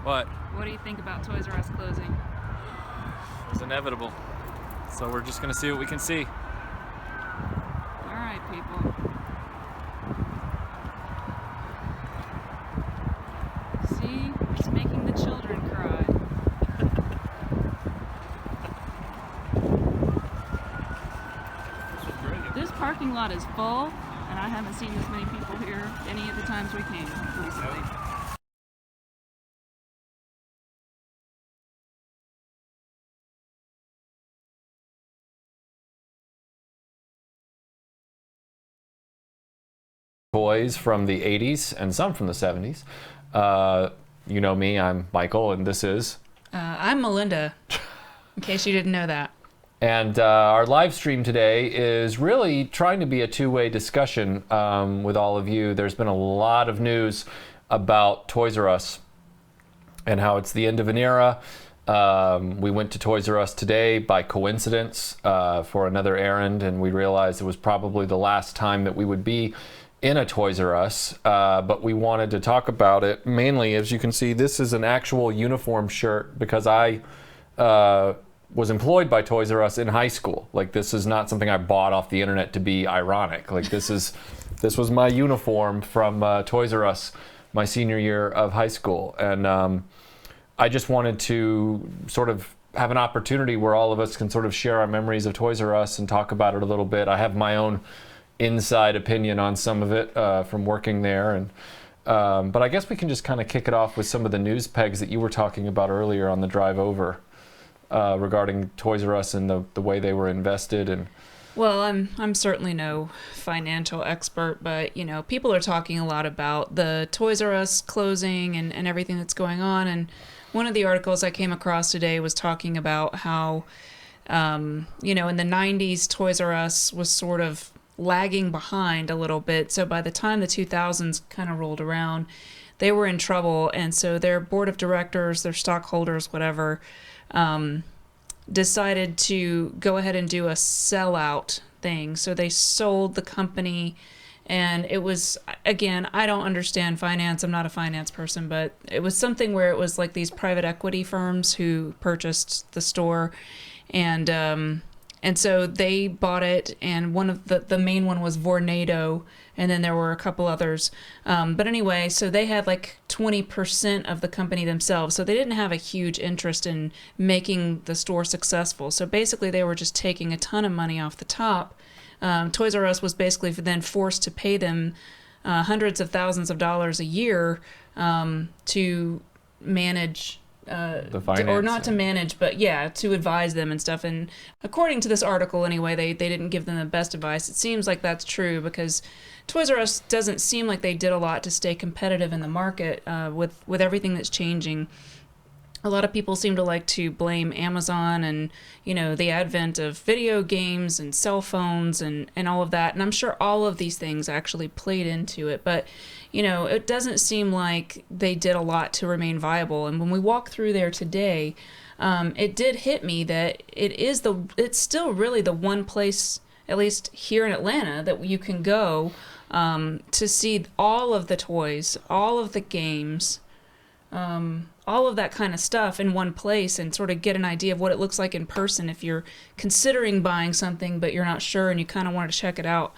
What? What do you think about Toys R Us closing? It was inevitable. So we're just gonna see what we can see. All right, people. See, it's making the children cry. This parking lot is full, and I haven't seen this many people here any of the times we came recently. Toys from the 80s and some from the 70s. You know me, I'm Michael, and this is... I'm Melinda, in case you didn't know that. And our live stream today is really trying to be a two-way discussion with all of you. There's been a lot of news about Toys R Us and how it's the end of an era. We went to Toys R Us today by coincidence for another errand, and we realized it was probably the last time that we would be in a Toys R Us, but we wanted to talk about it mainly. As you can see, this is an actual uniform shirt because I was employed by Toys R Us in high school. Like, this is not something I bought off the internet to be ironic. Like, this was my uniform from Toys R Us my senior year of high school, and I just wanted to sort of have an opportunity where all of us can sort of share our memories of Toys R Us and talk about it a little bit. I have my own inside opinion on some of it from working there, and but I guess we can just kind of kick it off with some of the news pegs that you were talking about earlier on the drive over regarding Toys R Us and the way they were invested. And Well, I'm certainly no financial expert, but you know, people are talking a lot about the Toys R Us closing and everything that's going on. And one of the articles I came across today was talking about how you know, in the 90s, Toys R Us was sort of lagging behind a little bit. So by the time the 2000s kind of rolled around, they were in trouble. And so their board of directors, their stockholders, whatever, decided to go ahead and do a sellout thing. So they sold the company, and it was, again, I don't understand finance. I'm not a finance person, but it was something where it was like these private equity firms who purchased the store, and so they bought it, and one of the main one was Vornado, and then there were a couple others. But anyway, so they had like 20% of the company themselves, so they didn't have a huge interest in making the store successful. So basically they were just taking a ton of money off the top. Toys R Us was basically then forced to pay them hundreds of thousands of dollars a year to manage or not to manage, but yeah, to advise them and stuff. And according to this article anyway, they didn't give them the best advice. It seems like that's true because Toys R Us doesn't seem like they did a lot to stay competitive in the market with everything that's changing. A lot of people seem to like to blame Amazon and, you know, the advent of video games and cell phones and all of that. And I'm sure all of these things actually played into it. But, you know, it doesn't seem like they did a lot to remain viable. And when we walk through there today, it did hit me that it's still really the one place, at least here in Atlanta, that you can go to see all of the toys, all of the games, all of that kind of stuff in one place, and sort of get an idea of what it looks like in person if you're considering buying something but you're not sure and you kind of want to check it out.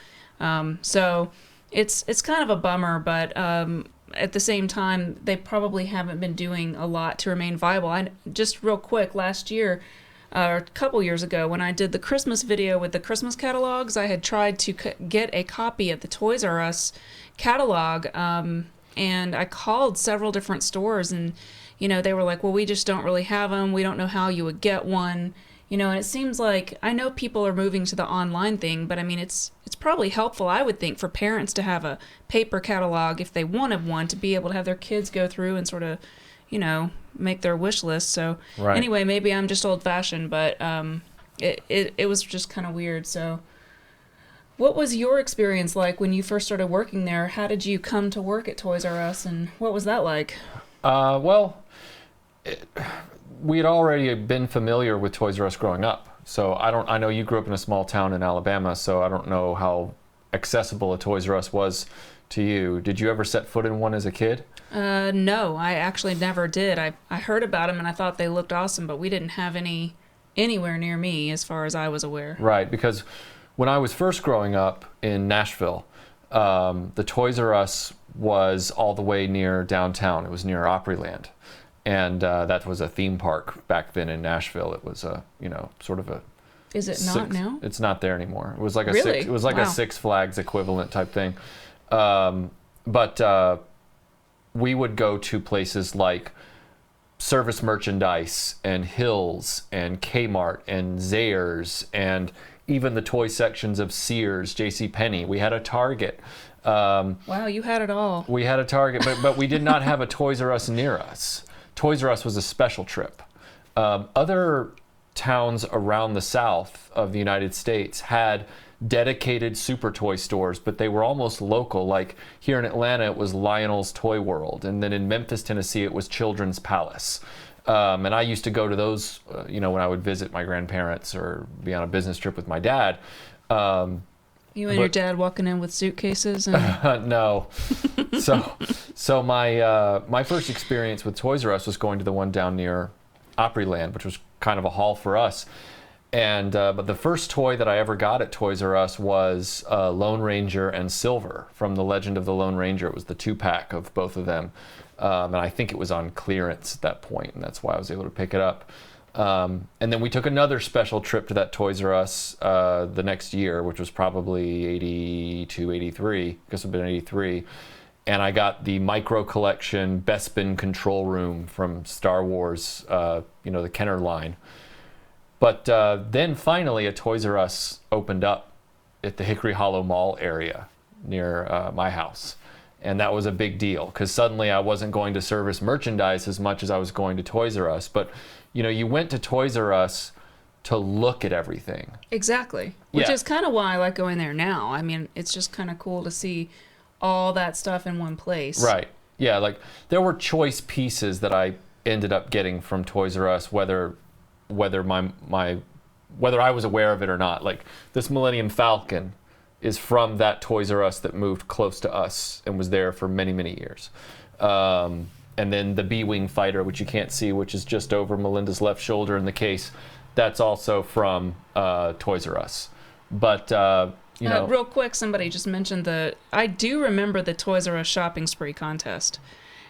So it's kind of a bummer, but at the same time, they probably haven't been doing a lot to remain viable. Just real quick, last year, or a couple years ago, when I did the Christmas video with the Christmas catalogs, I had tried to get a copy of the Toys R Us catalog, and I called several different stores, and you know, they were like, well, we just don't really have them. We don't know how you would get one. You know, and it seems like, I know people are moving to the online thing, but I mean, it's probably helpful, I would think, for parents to have a paper catalog if they wanted one, to be able to have their kids go through and sort of, you know, make their wish list. So right. Anyway, maybe I'm just old-fashioned, but it was just kind of weird. So what was your experience like when you first started working there? How did you come to work at Toys R Us, and what was that like? Well, we had already been familiar with Toys R Us growing up. So I know you grew up in a small town in Alabama, so I don't know how accessible a Toys R Us was to you. Did you ever set foot in one as a kid? No, I actually never did. I heard about them and I thought they looked awesome, but we didn't have any anywhere near me as far as I was aware. Right, because when I was first growing up in Nashville, the Toys R Us was all the way near downtown. It was near Opryland. And that was a theme park back then in Nashville. It was a, sort of a... Is it not now? It's not there anymore. It was like Really? It was like Wow. a Six Flags equivalent type thing. But we would go to places like Service Merchandise and Hills and Kmart and Zayre's and even the toy sections of Sears, JCPenney. We had a Target. Wow, you had it all. We had a Target, but we did not have a Toys R Us near us. Toys R Us was a special trip. Other towns around the south of the United States had dedicated super toy stores, but they were almost local. Like here in Atlanta, it was Lionel's Toy World, and then in Memphis, Tennessee, it was Children's Palace. And I used to go to those, when I would visit my grandparents or be on a business trip with my dad. You and your dad walking in with suitcases and No. So my first experience with Toys R Us was going to the one down near Opryland, which was kind of a haul for us. And but the first toy that I ever got at Toys R Us was Lone Ranger and Silver from The Legend of the Lone Ranger. It was the 2-pack of both of them. And I think it was on clearance at that point, and that's why I was able to pick it up. And then we took another special trip to that Toys R Us the next year, which was probably 82, 83. I guess it would have been 83. And I got the Micro Collection Bespin control room from Star Wars, the Kenner line. But then finally a Toys R Us opened up at the Hickory Hollow Mall area near my house. And that was a big deal because suddenly I wasn't going to Service Merchandise as much as I was going to Toys R Us. But, you went to Toys R Us to look at everything. exactly, which Yeah. is kind of why I like going there now. I mean, it's just kind of cool to see all that stuff in one place. Right. Yeah, like there were choice pieces that I ended up getting from Toys R Us, whether I was aware of it or not. Like this Millennium Falcon is from that Toys R Us that moved close to us and was there for many, many years. And then the B-Wing fighter, which you can't see, which is just over Melinda's left shoulder in the case, that's also from Toys R Us. But, real quick, somebody just mentioned I do remember the Toys R Us shopping spree contest.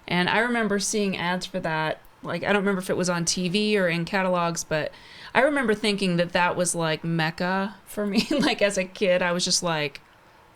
And I remember seeing ads for that. Like, I don't remember if it was on TV or in catalogs, but I remember thinking that was like Mecca for me. Like as a kid, I was just like,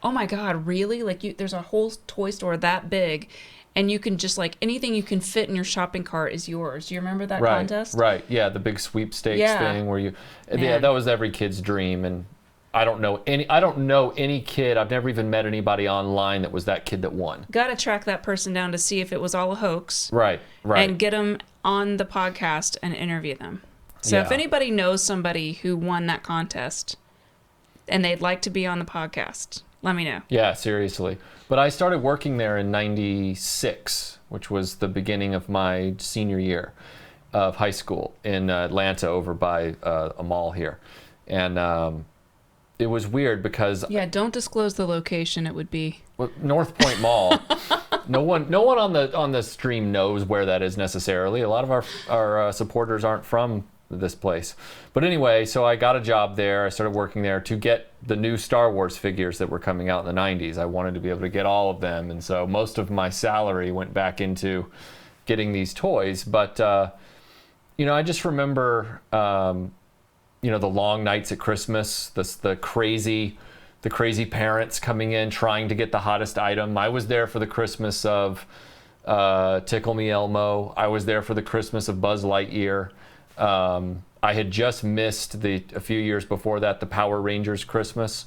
oh my God, really? Like there's a whole toy store that big and you can just like anything you can fit in your shopping cart is yours. Do you remember that contest? Right. Yeah, the big sweepstakes thing where Man. that was every kid's dream. And I don't know any kid. I've never even met anybody online that was that kid that won. Got to track that person down to see if it was all a hoax. Right. And get them on the podcast and interview them. So if Yeah. anybody knows somebody who won that contest and they'd like to be on the podcast, let me know. Yeah, seriously. But I started working there in 96, which was the beginning of my senior year of high school in Atlanta over by a mall here. And it was weird because Yeah, don't disclose the location it would be. North Point Mall, no one on the stream knows where that is necessarily. A lot of our supporters aren't from this place. But anyway, so I got a job there. I started working there to get the new Star Wars figures that were coming out in the 90s. I wanted to be able to get all of them. And so most of my salary went back into getting these toys. But, I just remember, the long nights at Christmas, the crazy parents coming in trying to get the hottest item. I was there for the Christmas of Tickle Me Elmo. I was there for the Christmas of Buzz Lightyear. I had just missed a few years before that, the Power Rangers Christmas.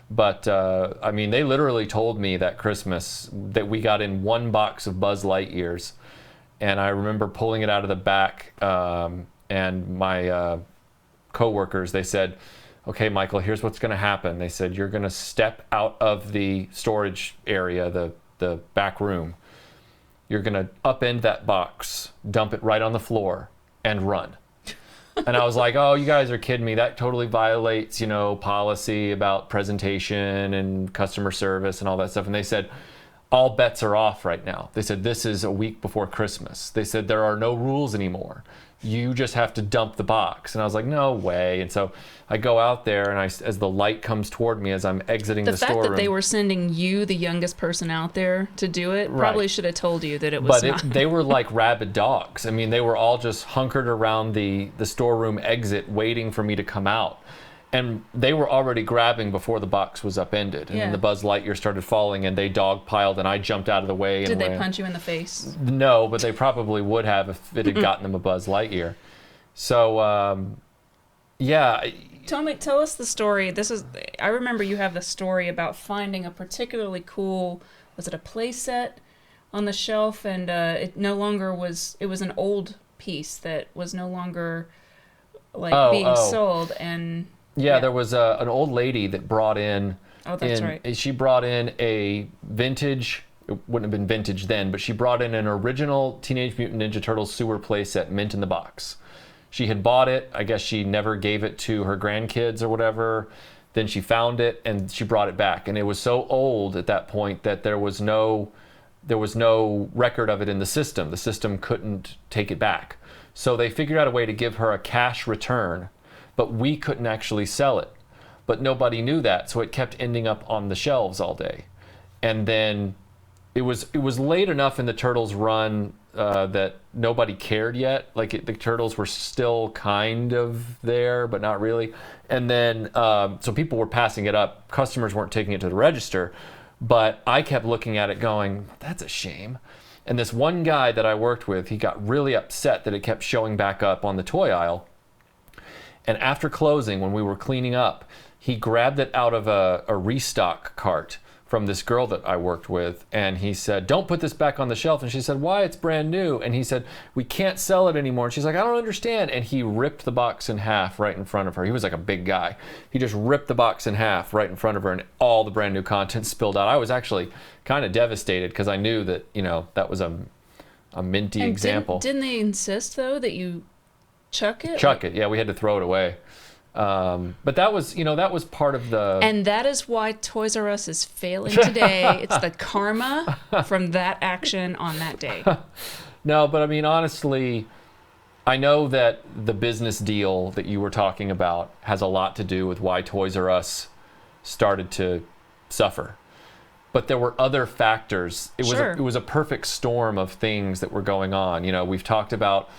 But, they literally told me that Christmas that we got in one box of Buzz Lightyears. And I remember pulling it out of the back, and my coworkers, they said, okay, Michael, here's what's going to happen. They said, you're going to step out of the storage area, the back room. You're going to upend that box, dump it right on the floor, and run. And I was like, oh, you guys are kidding me. That totally violates, policy about presentation and customer service and all that stuff. And they said, all bets are off right now. They said, this is a week before Christmas. They said, there are no rules anymore. You just have to dump the box. And I was like, no way. And so I go out there, and as the light comes toward me as I'm exiting the storeroom. The fact that they were sending you, the youngest person out there, to do it, probably should have told you that it was not. But they were like rabid dogs. I mean, they were all just hunkered around the storeroom exit waiting for me to come out. And they were already grabbing before the box was upended. And then the Buzz Lightyear started falling, and they dogpiled, and I jumped out of the way. Did they punch you in the face? No, but they probably would have if it had gotten them a Buzz Lightyear. So, yeah. Tell us the story. I remember you have the story about finding a particularly cool, was it a play set on the shelf, and it was an old piece that was no longer being sold, and... Yeah, there was an old lady that brought in... Oh, that's right. She brought in a vintage... It wouldn't have been vintage then, but she brought in an original Teenage Mutant Ninja Turtles sewer playset, mint in the box. She had bought it. I guess she never gave it to her grandkids or whatever. Then she found it, and she brought it back. And it was so old at that point that there was no record of it in the system. The system couldn't take it back. So they figured out a way to give her a cash return, but we couldn't actually sell it. But nobody knew that, so it kept ending up on the shelves all day. And then it was late enough in the Turtles run that nobody cared yet. Like the Turtles were still kind of there, but not really. And then, so people were passing it up. Customers weren't taking it to the register, but I kept looking at it going, that's a shame. And this one guy that I worked with, he got really upset that it kept showing back up on the toy aisle. And after closing, when we were cleaning up, he grabbed it out of a restock cart from this girl that I worked with, and he said, don't put this back on the shelf. And she said, why? It's brand new. And he said, we can't sell it anymore. And she's like, I don't understand. And he ripped the box in half right in front of her. He was like a big guy. He just ripped the box in half right in front of her, and all the brand new content spilled out. I was actually kind of devastated because I knew that, that was a minty example. Didn't they insist, though, that you chuck it? Chuck it. Yeah, we had to throw it away. But that was part of the... And that is why Toys R Us is failing today. It's the karma from that action on that day. No, but I mean, honestly, I know that the business deal that you were talking about has a lot to do with why Toys R Us started to suffer. But there were other factors. It was a perfect storm of things that were going on. We've talked about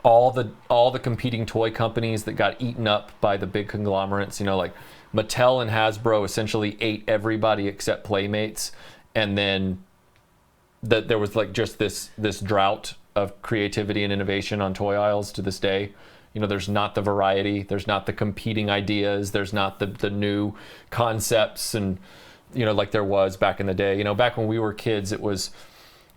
all the competing toy companies that got eaten up by the big conglomerates, like Mattel and Hasbro essentially ate everybody except Playmates, and then there was like just this drought of creativity and innovation on toy aisles to this day. There's not the variety, there's not the competing ideas, there's not the new concepts, and like there was back in the day. Back when we were kids, it was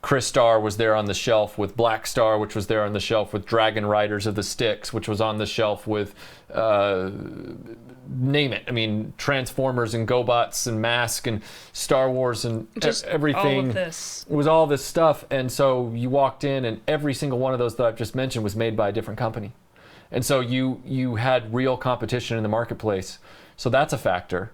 Crystar was there on the shelf with Black Star, which was there on the shelf with Dragon Riders of the Styx, which was on the shelf with, name it. I mean, Transformers and GoBots and Mask and Star Wars and just everything. All of this. It was all this stuff. And so you walked in, and every single one of those that I've just mentioned was made by a different company. And so you had real competition in the marketplace. So that's a factor.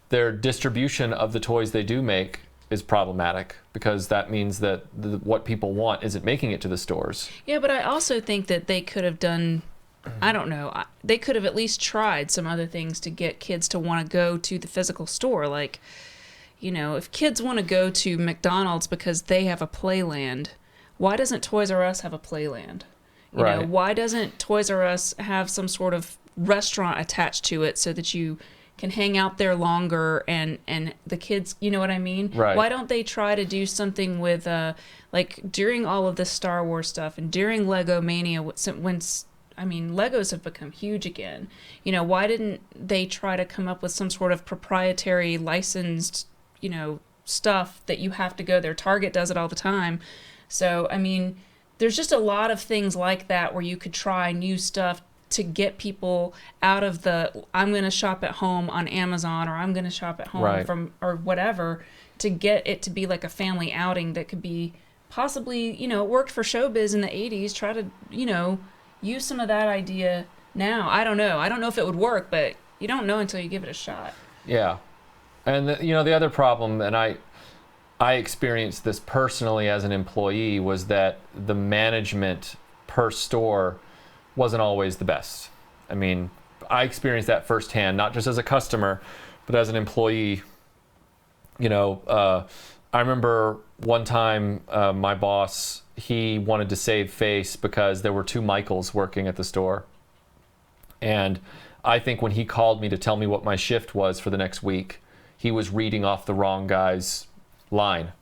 Their distribution of the toys they do make is problematic, because that means that what people want isn't making it to the stores. Yeah, but I also think that they could have done, I don't know, they could have at least tried some other things to get kids to want to go to the physical store. Like, if kids want to go to McDonald's because they have a Playland, why doesn't Toys R Us have a Playland? Right. Why doesn't Toys R Us have some sort of restaurant attached to it so that you can hang out there longer, and the kids, you know what I mean? Right. Why don't they try to do something with, like during all of this Star Wars stuff and during Lego Mania, when Legos have become huge again, why didn't they try to come up with some sort of proprietary licensed, stuff that you have to go there? Target does it all the time. So, there's just a lot of things like that where you could try new stuff to get people out of the I'm going to shop at home on Amazon, or I'm going to shop at home from, or whatever, to get it to be like a family outing that could be possibly, it worked for showbiz in the 80s. Try to, use some of that idea now. I don't know. I don't know if it would work, but you don't know until you give it a shot. Yeah. And the other problem, and I I experienced this personally as an employee, was that the management per store wasn't always the best. I mean, I experienced that firsthand, not just as a customer, but as an employee. You know, I remember one time my boss, he wanted to save face because there were 2 Michaels working at the store. And I think when he called me to tell me what my shift was for the next week, he was reading off the wrong guy's line.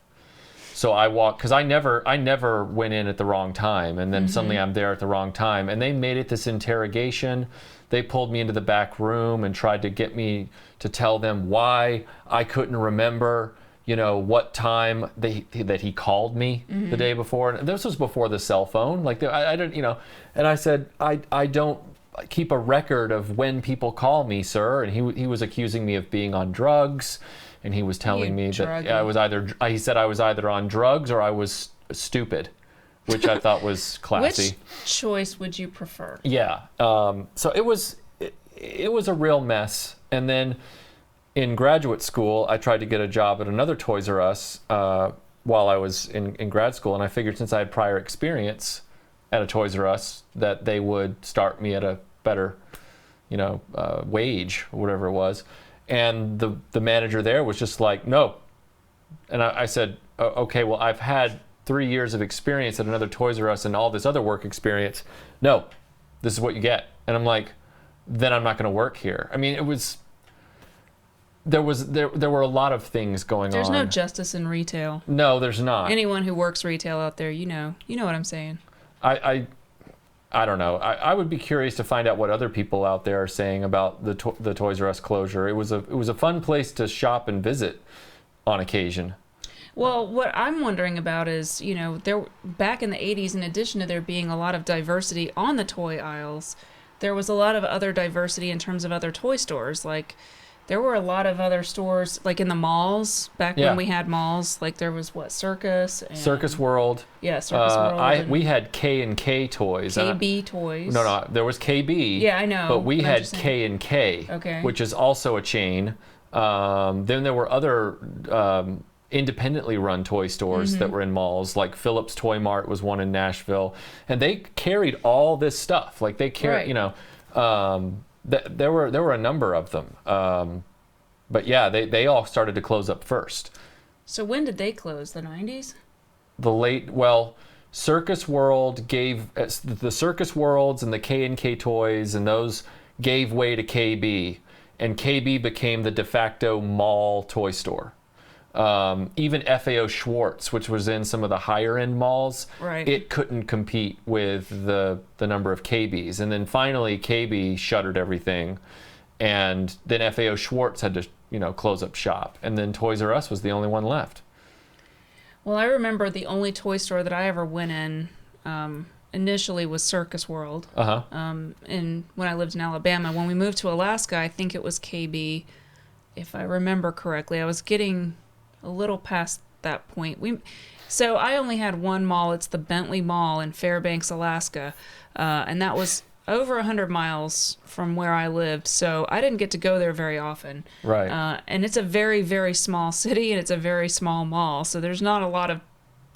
So I walked, because I never went in at the wrong time, and then suddenly I'm there at the wrong time. And they made it this interrogation. They pulled me into the back room and tried to get me to tell them why I couldn't remember, you know, what time that he called me the day before. And this was before the cell phone. Like, I didn't, you know, and I said, I don't keep a record of when people call me, sir. And he was accusing me of being on drugs. And he was telling me that I was he said I was either on drugs or I was stupid, which I thought was classy. Which choice would you prefer? Yeah. So it was a real mess. And then in graduate school, I tried to get a job at another Toys R Us while I was in grad school. And I figured since I had prior experience at a Toys R Us that they would start me at a better, you know, wage or whatever it was. And the manager there was just like, no. And I said, okay, well, I've had 3 years of experience at another Toys R Us and all this other work experience. No, this is what you get. And I'm like, then I'm not going to work here. I mean, there were a lot of things going on. There's no justice in retail. No, there's not. Anyone who works retail out there, you know what I'm saying. I don't know. I would be curious to find out what other people out there are saying about the Toys R Us closure. It was a fun place to shop and visit on occasion. Well, what I'm wondering about is, you know, back in the 80s, in addition to there being a lot of diversity on the toy aisles, there was a lot of other diversity in terms of other toy stores. Like, there were a lot of other stores, like in the malls, back when we had malls. Like, there was, Circus? And, Circus World. Yeah, Circus World. We had K&K toys. KB toys. No, there was KB. Yeah, I know. But we had K&K, okay, which is also a chain. Then there were other independently run toy stores that were in malls, like Phillips Toy Mart was one in Nashville. And they carried all this stuff. Like, they carried, you know... there were a number of them, but yeah, they all started to close up first. So when did they close? The 90s? Circus World gave the Circus Worlds and the K&K toys, and those gave way to KB, and KB became the de facto mall toy store. Even FAO Schwartz, which was in some of the higher end malls, it couldn't compete with the number of KBs. And then finally KB shuttered everything, and then FAO Schwartz had to, you know, close up shop. And then Toys R Us was the only one left. Well, I remember the only toy store that I ever went in initially was Circus World. And when I lived in Alabama. When we moved to Alaska, I think it was KB, if I remember correctly. I was getting a little past that point. So I only had one mall. It's the Bentley Mall in Fairbanks, Alaska, and that was over 100 miles from where I lived. So I didn't get to go there very often. Right. And it's a very, very small city, and it's a very small mall. So there's not a lot of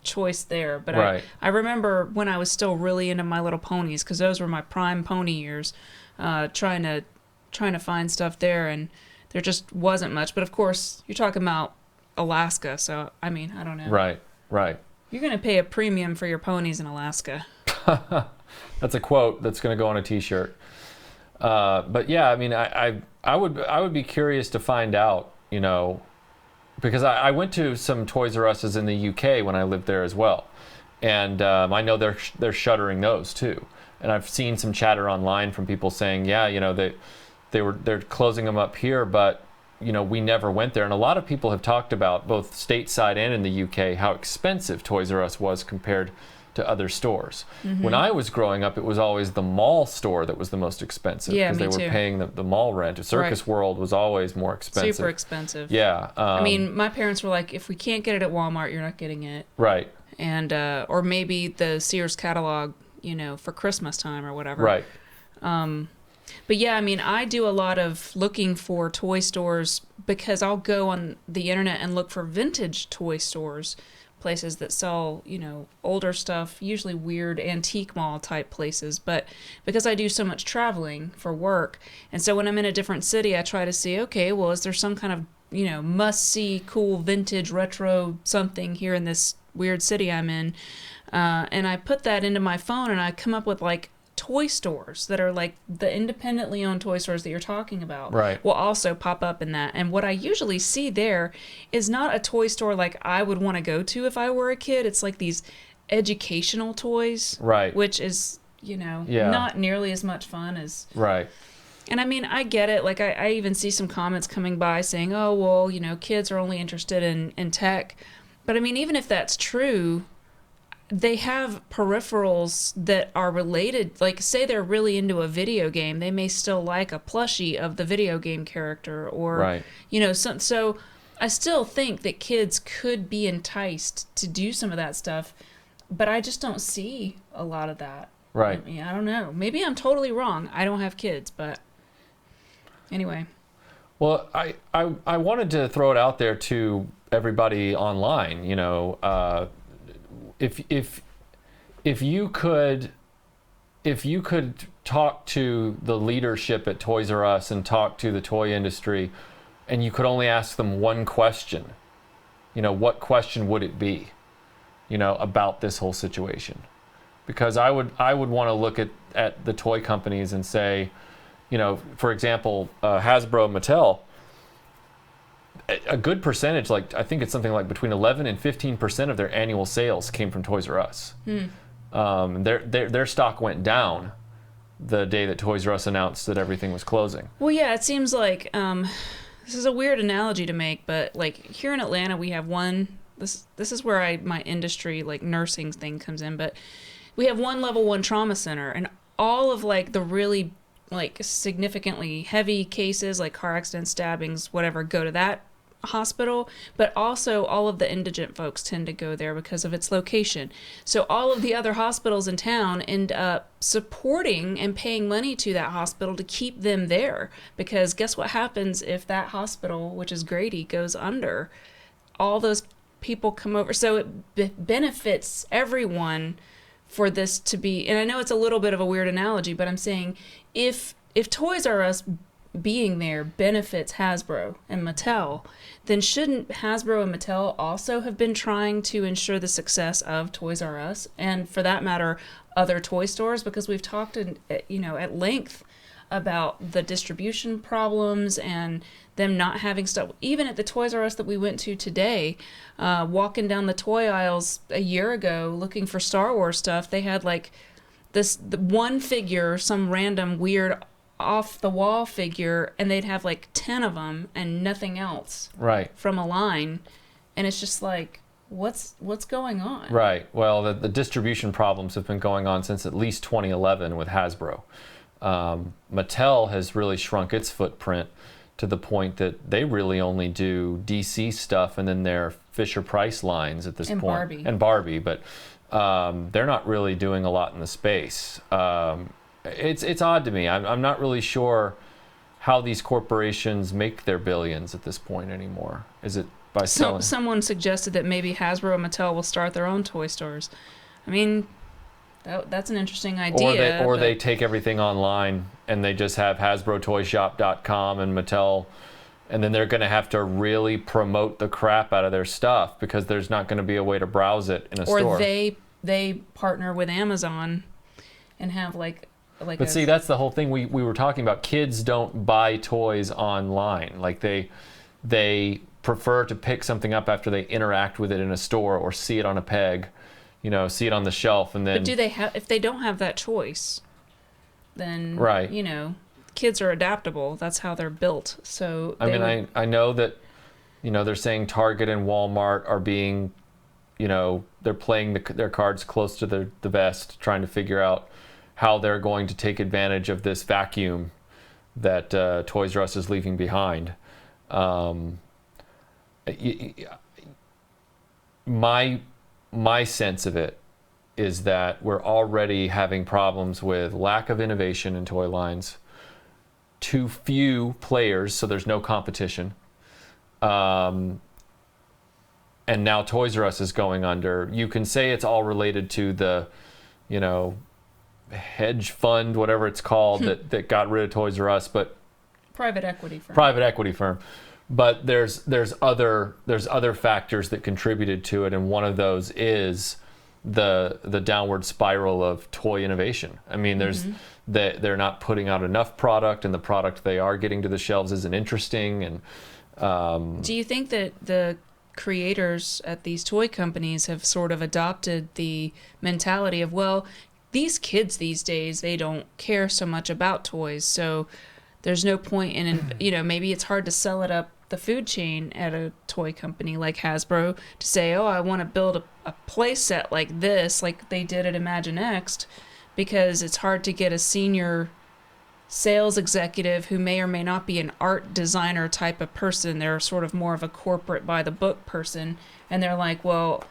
choice there. But I remember when I was still really into My Little Ponies, because those were my prime pony years, trying to find stuff there, and there just wasn't much. But of course, you're talking about Alaska, so I mean, I don't know. Right. You're going to pay a premium for your ponies in Alaska. That's a quote that's going to go on a T-shirt. But yeah, I mean, I would be curious to find out, you know, because I went to some Toys R Us's in the UK when I lived there as well, and I know they're shuttering those too. And I've seen some chatter online from people saying, yeah, you know, they're closing them up here, but you know, we never went there. And a lot of people have talked about, both stateside and in the UK, how expensive Toys R Us was compared to other stores. When I was growing up, it was always the mall store that was the most expensive, because they were paying the mall rent. Circus World was always more expensive. Super expensive. Yeah. I mean, my parents were like, if we can't get it at Walmart, you're not getting it. Right. And or maybe the Sears catalog, you know, for Christmas time or whatever. Right. But yeah, I mean, I do a lot of looking for toy stores because I'll go on the internet and look for vintage toy stores, places that sell, older stuff, usually weird antique mall type places. But because I do so much traveling for work, and so when I'm in a different city, I try to see, okay, well, is there some kind of, must see cool vintage retro something here in this weird city I'm in? And I put that into my phone and I come up with like toy stores that are like the independently owned toy stores that you're talking about will also pop up in that. And what I usually see there is not a toy store like I would want to go to if I were a kid. It's like these educational toys, which is, not nearly as much fun as... And I mean, I get it. Like, I even see some comments coming by saying, oh, well, kids are only interested in tech. But I mean, even if that's true, they have peripherals that are related. Like, say they're really into a video game, they may still like a plushie of the video game character, or so I still think that kids could be enticed to do some of that stuff, but I just don't see a lot of that. I mean, I don't know. Maybe I'm totally wrong. I don't have kids, but anyway. Well, I wanted to throw it out there to everybody online, if you could talk to the leadership at Toys R Us and talk to the toy industry, and you could only ask them one question, what question would it be, about this whole situation? Because I would want to look at the toy companies and say, for example, Hasbro, Mattel, a good percentage, like I think it's something like between 11 and 15% of their annual sales came from Toys R Us. Their stock went down the day that Toys R Us announced that everything was closing. Well, yeah, it seems like this is a weird analogy to make, but like here in Atlanta, we have one. This is where my industry, like nursing thing, comes in. But we have one level 1 trauma center, and all of like the really like significantly heavy cases, like car accidents, stabbings, whatever, go to that hospital, but also all of the indigent folks tend to go there because of its location. So all of the other hospitals in town end up supporting and paying money to that hospital to keep them there, because guess what happens if that hospital, which is Grady, goes under? All those people come over. So it benefits everyone for this to be, and I know it's a little bit of a weird analogy, but I'm saying if Toys R Us being there benefits Hasbro and Mattel, then shouldn't Hasbro and Mattel also have been trying to ensure the success of Toys R Us, and for that matter, other toy stores? Because we've talked at length about the distribution problems and them not having stuff. Even at the Toys R Us that we went to today, walking down the toy aisles a year ago looking for Star Wars stuff, they had like the one figure, some random weird off the wall figure, and they'd have like 10 of them and nothing else from a line, and it's just like, what's going on? Well, the distribution problems have been going on since at least 2011 with Hasbro. Mattel has really shrunk its footprint to the point that they really only do DC stuff and then their Fisher-Price lines at this point. And Barbie, but they're not really doing a lot in the space. It's odd to me. I'm not really sure how these corporations make their billions at this point anymore. Is it by selling? Someone suggested that maybe Hasbro and Mattel will start their own toy stores. I mean, that's an interesting idea. Or they take everything online and they just have HasbroToyShop.com and Mattel, and then they're going to have to really promote the crap out of their stuff because there's not going to be a way to browse it in a store. Or they partner with Amazon and have like but see, that's the whole thing we were talking about. Kids don't buy toys online. Like they prefer to pick something up after they interact with it in a store or see it on a peg, see it on the shelf, and then. But do they have? If they don't have that choice, then kids are adaptable. That's how they're built. So I know that they're saying Target and Walmart are being, they're playing their cards close to the vest, trying to figure out how they're going to take advantage of this vacuum that Toys R Us is leaving behind. My sense of it is that we're already having problems with lack of innovation in toy lines, too few players, so there's no competition. And now Toys R Us is going under. You can say it's all related to the, hedge fund, whatever it's called, that got rid of Toys R Us, but Private equity firm. But there's other factors that contributed to it, and one of those is the downward spiral of toy innovation. I mean, they're not putting out enough product, and the product they are getting to the shelves isn't interesting. And do you think that the creators at these toy companies have sort of adopted the mentality of, well, these kids these days, they don't care so much about toys, so there's no point in, maybe it's hard to sell it up the food chain at a toy company like Hasbro to say, oh, I want to build a play set like this, like they did at Imaginext, because it's hard to get a senior sales executive who may or may not be an art designer type of person. They're sort of more of a corporate by the book person, and they're like, well,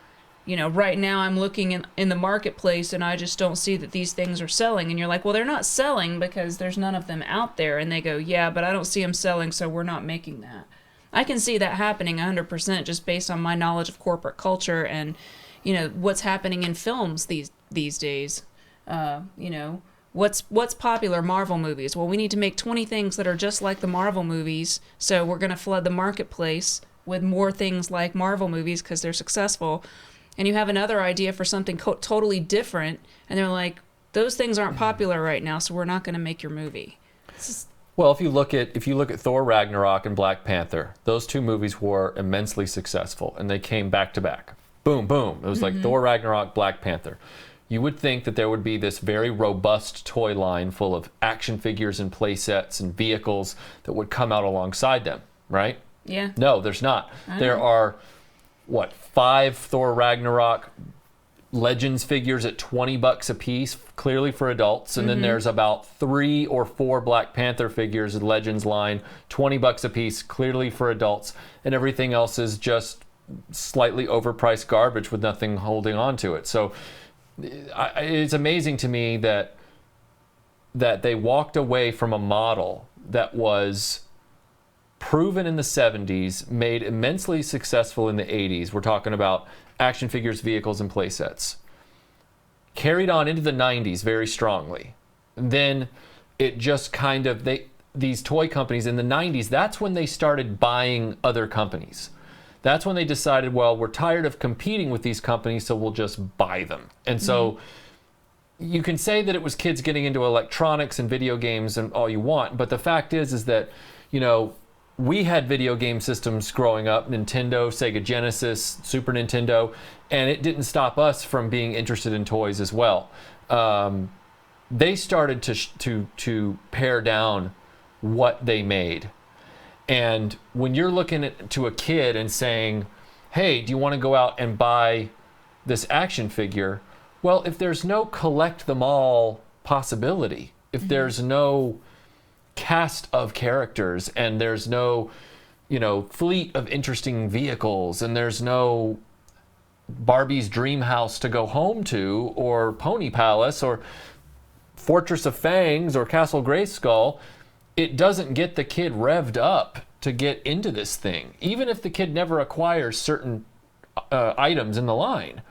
right now I'm looking in the marketplace and I just don't see that these things are selling. And you're like, well, they're not selling because there's none of them out there. And they go, yeah, but I don't see them selling, so we're not making that. I can see that happening 100% just based on my knowledge of corporate culture and, what's happening in films these days. What's popular? Marvel movies. Well, we need to make 20 things that are just like the Marvel movies, so we're going to flood the marketplace with more things like Marvel movies because they're successful. And you have another idea for something totally different, and they're like, those things aren't popular right now, so we're not going to make your movie. Well, if you look at Thor Ragnarok and Black Panther, those two movies were immensely successful, and they came back to back. Boom, boom. It was like Thor Ragnarok, Black Panther. You would think that there would be this very robust toy line full of action figures and play sets and vehicles that would come out alongside them, right? Yeah. No, there's not. There are 5 Thor Ragnarok Legends figures at $20 a piece, clearly for adults, and then there's about 3 or 4 Black Panther figures in Legends line, $20 a piece, clearly for adults, and everything else is just slightly overpriced garbage with nothing holding on to it. So it's amazing to me that they walked away from a model that was proven in the 70s, made immensely successful in the 80s. We're talking about action figures, vehicles, and play sets. Carried on into the 90s very strongly. Then it just kind of, these toy companies in the 90s, that's when they started buying other companies. That's when they decided, well, we're tired of competing with these companies, so we'll just buy them. And so you can say that it was kids getting into electronics and video games and all you want, but the fact is that, we had video game systems growing up, Nintendo, Sega Genesis, Super Nintendo, and it didn't stop us from being interested in toys as well. They started to pare down what they made. And when you're looking to a kid and saying, hey, do you want to go out and buy this action figure? Well, if there's no collect them all possibility, if there's no cast of characters and there's no fleet of interesting vehicles and there's no Barbie's dream house to go home to or Pony Palace or Fortress of Fangs or Castle Grayskull, it doesn't get the kid revved up to get into this thing, even if the kid never acquires certain items in the line.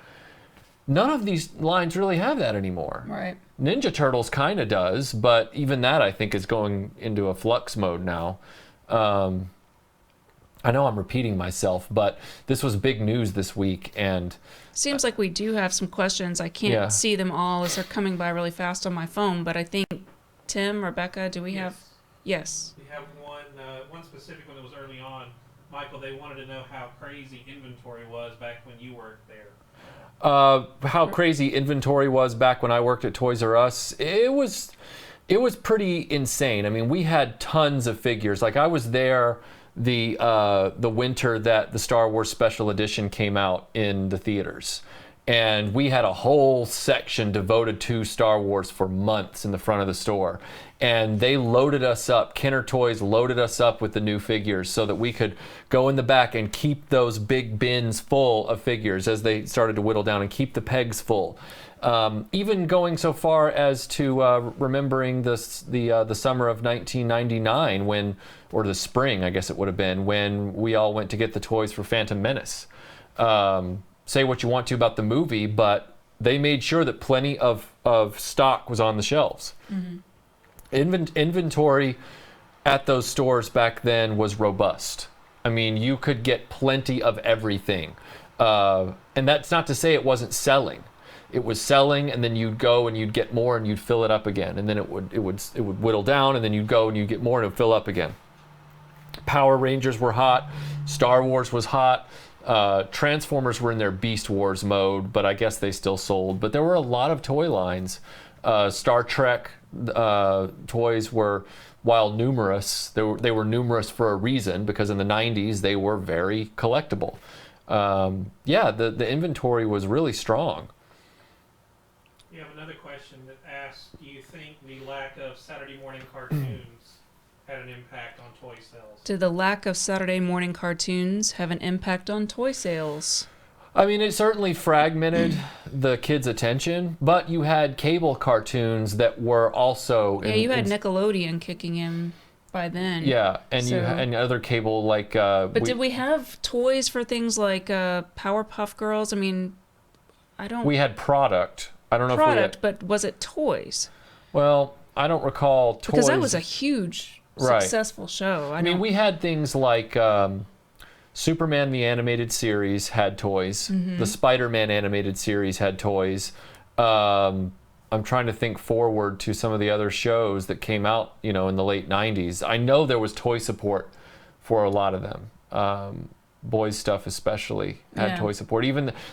None of these lines really have that anymore. Right. Ninja Turtles kind of does, but even that I think is going into a flux mode now. I know I'm repeating myself, but this was big news this week, and seems like we do have some questions. I can't see them all as they're coming by really fast on my phone, but I think Tim, Rebecca, do we have? Yes. We have one specific one that was early on. Michael, they wanted to know how crazy inventory was back when you worked there. How crazy inventory was back when I worked at Toys R Us. It was pretty insane. I mean, we had tons of figures. Like, I was there the winter that the Star Wars Special Edition came out in the theaters, and we had a whole section devoted to Star Wars for months in the front of the store. And they loaded us up, Kenner Toys loaded us up with the new figures so that we could go in the back and keep those big bins full of figures as they started to whittle down and keep the pegs full. Even going so far as to remembering the summer of 1999 when, or the spring, I guess it would have been, when we all went to get the toys for Phantom Menace. Say what you want to about the movie, but they made sure that plenty of stock was on the shelves. Inventory at those stores back then was robust. I mean, you could get plenty of everything. And that's not to say it wasn't selling. It was selling, and then you'd go and you'd get more and you'd fill it up again. And then it would whittle down, and then you'd go and you'd get more and it would fill up again. Power Rangers were hot. Star Wars was hot. Transformers were in their Beast Wars mode, but I guess they still sold. But there were a lot of toy lines. Star Trek toys were, while numerous, they were numerous for a reason, because in the 90s they were very collectible. The inventory was really strong. We have another question that asks, do you think the lack of Saturday morning cartoons had an impact on toy sales? Did the lack of Saturday morning cartoons have an impact on toy sales? I mean, it certainly fragmented the kids' attention, but you had cable cartoons that were also... Yeah, you had Nickelodeon kicking in by then. Yeah, and So- you and other cable like... But did we have toys for things like Powerpuff Girls? I mean, I don't... We had product. I don't know product, if we had... but was it toys? Well, I don't recall toys. Because that was a huge, Right. successful show. I mean, we had things like Superman the Animated Series had toys. The Spider-Man animated series had toys. I'm trying to think forward to some of the other shows that came out, in the late 90s. I know there was toy support for a lot of them. Boys stuff especially had toy support.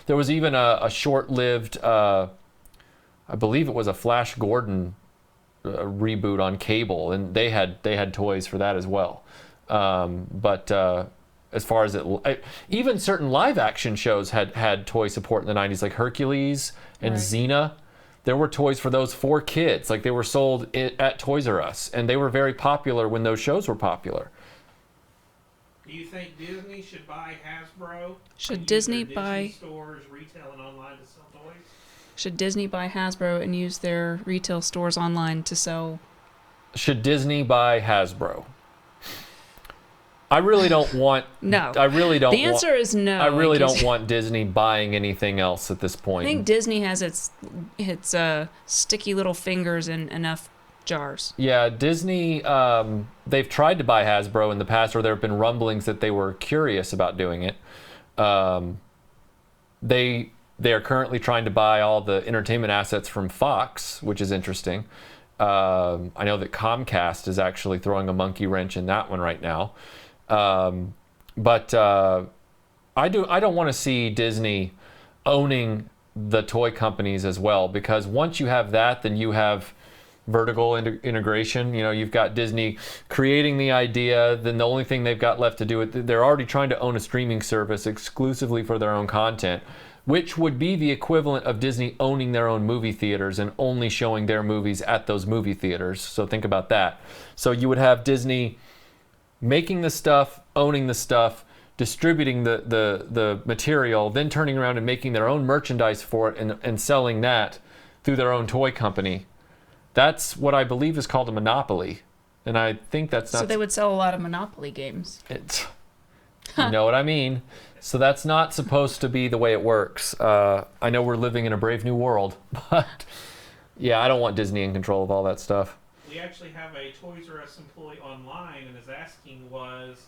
There was even a short-lived, I believe it was a Flash Gordon reboot on cable, and they had toys for that as well. But as far as even certain live action shows had toy support in the 90s, like Hercules and Right. Xena. There were toys for those for kids. Like, they were sold at Toys R Us, and they were very popular when those shows were popular. Do you think Disney should buy Hasbro? Should and use Disney their buy- Disney stores, retail, and online to sell toys? Should Disney buy Hasbro and use their retail stores online to sell? Should Disney buy Hasbro? I really don't want... No. I really don't The answer is no. I really because don't want Disney buying anything else at this I point. think Disney has its sticky little fingers in enough jars. Yeah, Disney, they've tried to buy Hasbro in the past, or there have been rumblings that they were curious about doing it. They are currently trying to buy all the entertainment assets from Fox, which is interesting. I know that Comcast is actually throwing a monkey wrench in that one right now. But I don't want to see Disney owning the toy companies as well, because once you have that, then you have vertical integration. You've got Disney creating the idea, then the only thing they've got left to do it, they're already trying to own a streaming service exclusively for their own content, which would be the equivalent of Disney owning their own movie theaters and only showing their movies at those movie theaters. So think about that. So you would have Disney making the stuff, owning the stuff, distributing the material, then turning around and making their own merchandise for it and selling that through their own toy company. That's what I believe is called a monopoly. And I think that's not... So they would sell a lot of Monopoly games. You know what I mean? So that's not supposed to be the way it works. I know we're living in a brave new world, but yeah, I don't want Disney in control of all that stuff. We actually have a Toys R Us employee online and is asking, was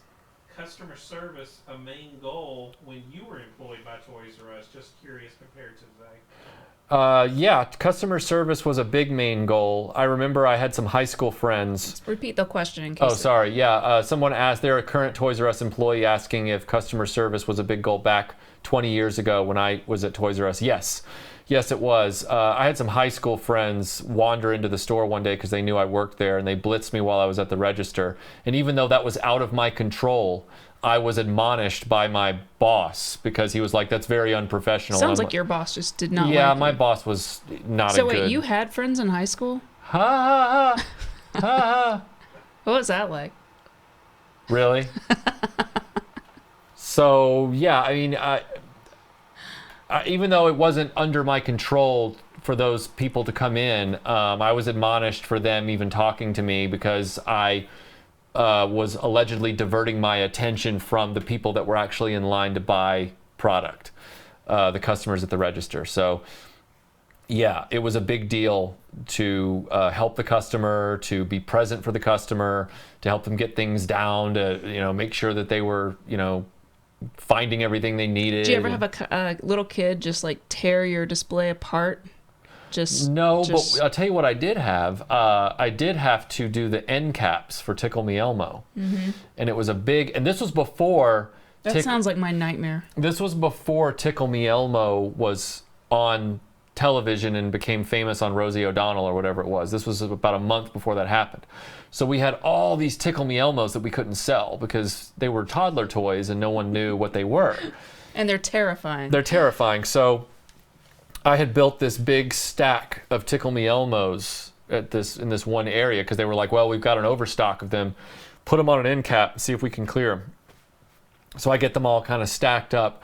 customer service a main goal when you were employed by Toys R Us? Just curious compared to today. Yeah, customer service was a big main goal. I remember I had some high school friends. Repeat the question in case. Oh, sorry. Yeah, someone asked, they're a current Toys R Us employee asking if customer service was a big goal back 20 years ago when I was at Toys R Us. Yes, it was. I had some high school friends wander into the store one day because they knew I worked there, and they blitzed me while I was at the register. And even though that was out of my control, I was admonished by my boss because he was like, "That's very unprofessional." Sounds like your boss just did not. Yeah, like my you. boss was not So a good... wait, you had friends in high school? Ha ha ha ha ha. What was that like? Really? So yeah, I mean, even though it wasn't under my control for those people to come in. I was admonished for them even talking to me because I was allegedly diverting my attention from the people that were actually in line to buy product, the customers at the register. So yeah, it was a big deal to help the customer, to be present for the customer, to help them get things down, to make sure that they were finding everything they needed. Do you ever have a little kid just like tear your display apart? No, but I'll tell you what I did have. I did have to do the end caps for Tickle Me Elmo. And it was a big, and this was before. That sounds like my nightmare. This was before Tickle Me Elmo was on television and became famous on Rosie O'Donnell or whatever it was. This was about a month before that happened. So we had all these Tickle Me Elmos that we couldn't sell because they were toddler toys and no one knew what they were. And they're terrifying. They're terrifying. So I had built this big stack of Tickle Me Elmos in this one area because they were like, well, we've got an overstock of them. Put them on an end cap and see if we can clear them. So I get them all kind of stacked up.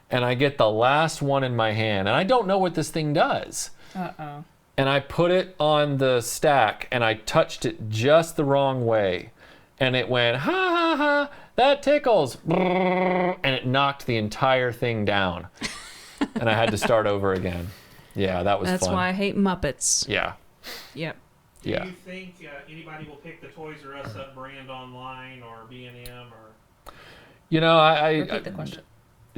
And I get the last one in my hand, and I don't know what this thing does. Uh-oh. And I put it on the stack, and I touched it just the wrong way. And it went, ha, ha, ha, that tickles. And it knocked the entire thing down. And I had to start over again. Yeah, that was fun. That's why I hate Muppets. Yeah. Yep. Yeah. Do you think anybody will pick the Toys R Us up brand online or B&M or? Repeat the question.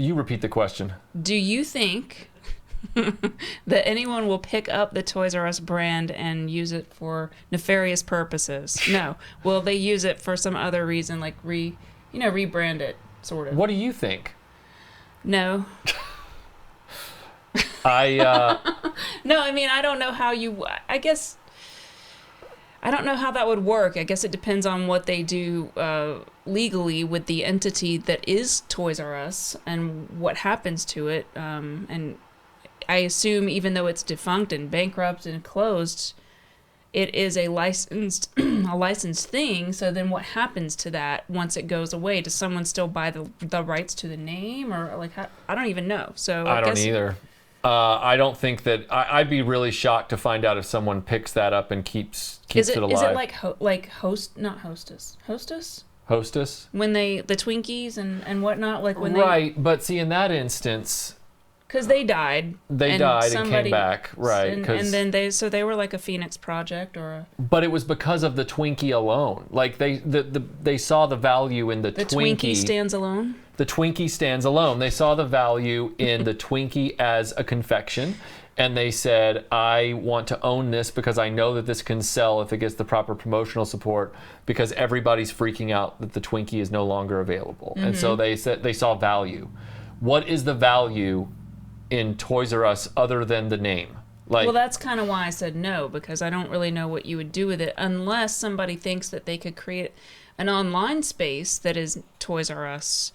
You repeat the question. Do you think that anyone will pick up the Toys R Us brand and use it for nefarious purposes? No. Will they use it for some other reason, like rebrand it, sort of? What do you think? No. No, I mean, I don't know how I don't know how that would work. I guess it depends on what they do legally with the entity that is Toys R Us and what happens to it. And I assume even though it's defunct and bankrupt and closed, it is a licensed thing. So then what happens to that once it goes away? Does someone still buy the rights to the name, or like I don't even know. So I don't either. I don't think that I'd be really shocked to find out if someone picks that up and keeps it alive. Is it like not hostess? Hostess? When the Twinkies and whatnot, like when right, but see, in that instance, because they died. And came back, right? And then they were like a Phoenix Project or a. But it was because of the Twinkie alone. Like they saw the value in the Twinkie. Twinkie stands alone. The Twinkie stands alone. They saw the value in the Twinkie as a confection, and they said, I want to own this because I know that this can sell if it gets the proper promotional support, because everybody's freaking out that the Twinkie is no longer available. And so they said they saw value. What is the value in Toys R Us other than the name? Well, that's kind of why I said no, because I don't really know what you would do with it unless somebody thinks that they could create an online space that is Toys R Us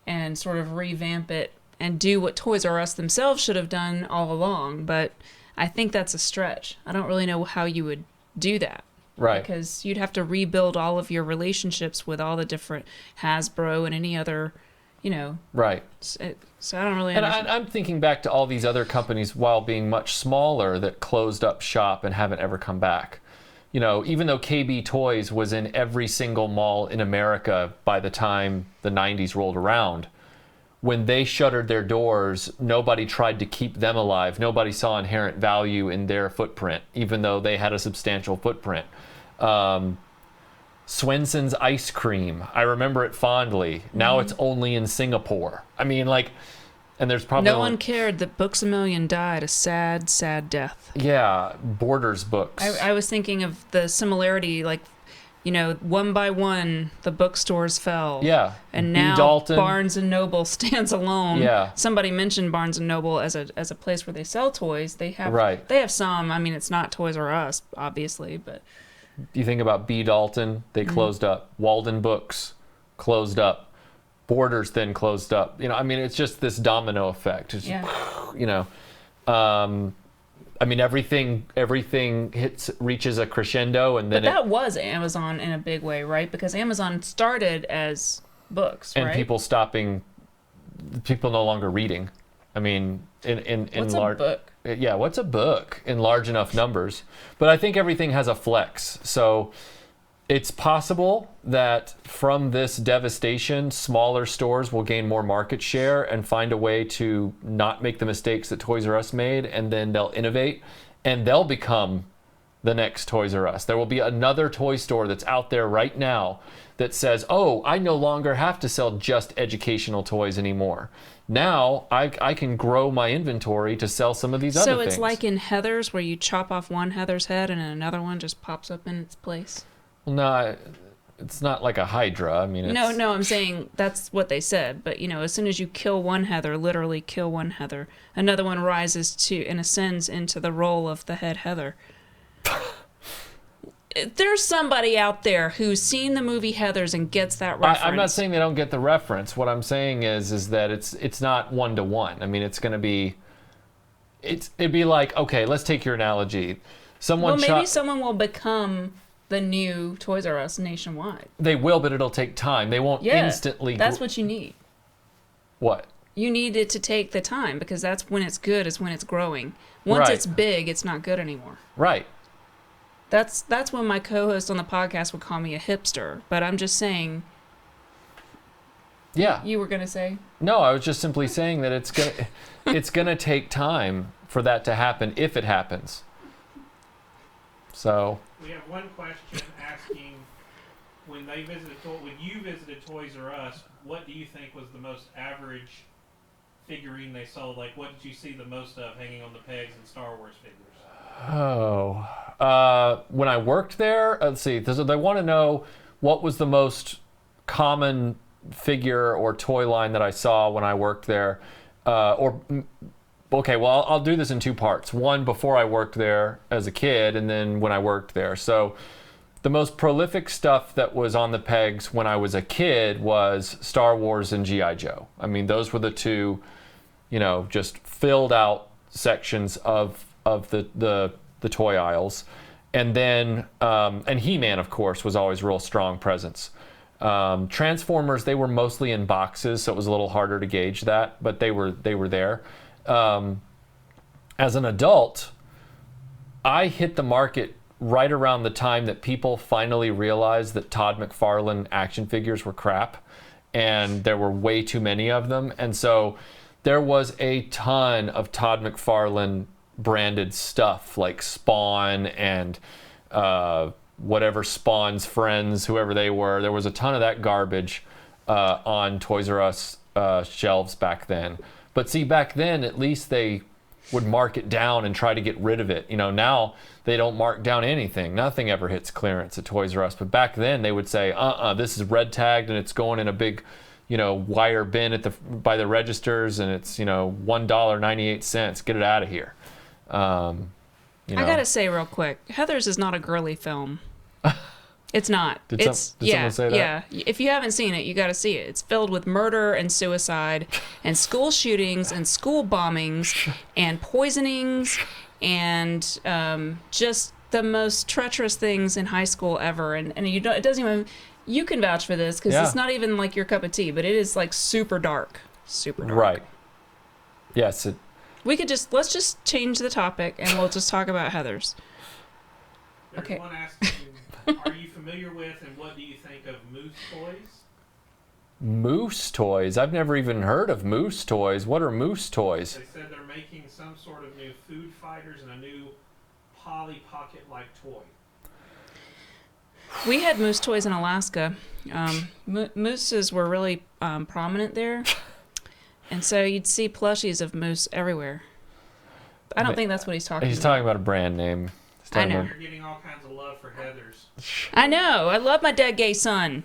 and sort of revamp it and do what Toys R Us themselves should have done all along. But I think that's a stretch. I don't really know how you would do that. Right. Because you'd have to rebuild all of your relationships with all the different Hasbro and any other, Right. So I don't really understand. And I'm thinking back to all these other companies, while being much smaller, that closed up shop and haven't ever come back. Even though KB Toys was in every single mall in America by the time the 90s rolled around, when they shuttered their doors, nobody tried to keep them alive. Nobody saw inherent value in their footprint, even though they had a substantial footprint. Swenson's ice cream, I remember it fondly. Now it's only in Singapore. I mean, and there's probably no one cared that Books A Million died a sad, sad death. Yeah, Borders books. I was thinking of the similarity, one by one, the bookstores fell. Yeah. And B. now Dalton. Barnes & Noble stands alone. Yeah. Somebody mentioned Barnes & Noble as a place where they sell toys. They have right. They have some. I mean, it's not Toys R Us, obviously, but. You think about B. Dalton, they closed up. Walden Books closed up. Borders then closed up. It's just this domino effect. It's just, everything reaches a crescendo, and then But that was Amazon in a big way, right? Because Amazon started as books, and right? people no longer reading. I mean, in What's large. a book? Yeah, what's a book in large enough numbers? But I think everything has a flex. So it's possible that from this devastation, smaller stores will gain more market share and find a way to not make the mistakes that Toys R Us made, and then they'll innovate and they'll become the next Toys R Us. There will be another toy store that's out there right now that says, oh, I no longer have to sell just educational toys anymore. Now I can grow my inventory to sell some of these other things. So it's like in Heathers where you chop off one Heather's head and another one just pops up in its place? Well, no, it's not like a Hydra. I mean, it's... No, I'm saying that's what they said. But, you know, as soon as you kill one Heather, literally kill one Heather, another one rises to and ascends into the role of the head Heather. There's somebody out there who's seen the movie Heathers and gets that reference. I'm not saying they don't get the reference. What I'm saying is that it's not one-to-one. I mean, it's going to be... It'd be like, okay, let's take your analogy. Well, maybe someone will become the new Toys R Us nationwide. They will, but it'll take time. They won't instantly... That's what you need. What? You need it to take the time, because that's when it's good, is when it's growing. Once it's big, it's not good anymore. Right. That's when my co-host on the podcast would call me a hipster. But I'm just saying... Yeah. You were going to say? No, I was just simply saying that it's gonna take time for that to happen, if it happens. So... We have one question asking, when you visited Toys R Us, what do you think was the most average figurine they sold? Like, what did you see the most of hanging on the pegs in Star Wars figures? Oh, when I worked there, let's see. They want to know what was the most common figure or toy line that I saw when I worked there, Okay, well, I'll do this in two parts. One, before I worked there as a kid, and then when I worked there. So the most prolific stuff that was on the pegs when I was a kid was Star Wars and G.I. Joe. I mean, those were the two, just filled out sections of the toy aisles. And then, and He-Man, of course, was always a real strong presence. Transformers, they were mostly in boxes, so it was a little harder to gauge that, but they were there. As an adult, I hit the market right around the time that people finally realized that Todd McFarlane action figures were crap, and there were way too many of them. And so there was a ton of Todd McFarlane branded stuff, like Spawn and whatever Spawn's friends, whoever they were. There was a ton of that garbage on Toys R Us shelves back then. But see, back then, at least they would mark it down and try to get rid of it. Now they don't mark down anything. Nothing ever hits clearance at Toys R Us. But back then, they would say, this is red tagged and it's going in a big, wire bin by the registers, and it's, $1.98. Get it out of here. I gotta say real quick, Heathers is not a girly film. It's not. Did someone say that? Yeah. If you haven't seen it, you got to see it. It's filled with murder and suicide and school shootings and school bombings and poisonings and just the most treacherous things in high school ever. And it doesn't even... You can vouch for this, because it's not even like your cup of tea, but it is like super dark. Super dark. Right. Yes. Let's just change the topic and we'll just talk about Heathers. There's Okay. one asking, are you familiar with and what do you think of Moose Toys? Moose Toys? I've never even heard of Moose Toys. What are Moose Toys? They said they're making some sort of new food fighters and a new Polly Pocket-like toy. We had moose toys in Alaska. Mooses were really prominent there. And so you'd see plushies of moose everywhere. I don't think that's what he's talking about. He's talking about a brand name. I know. You're getting all kinds of love for Heathers. I know. I love my dead gay son.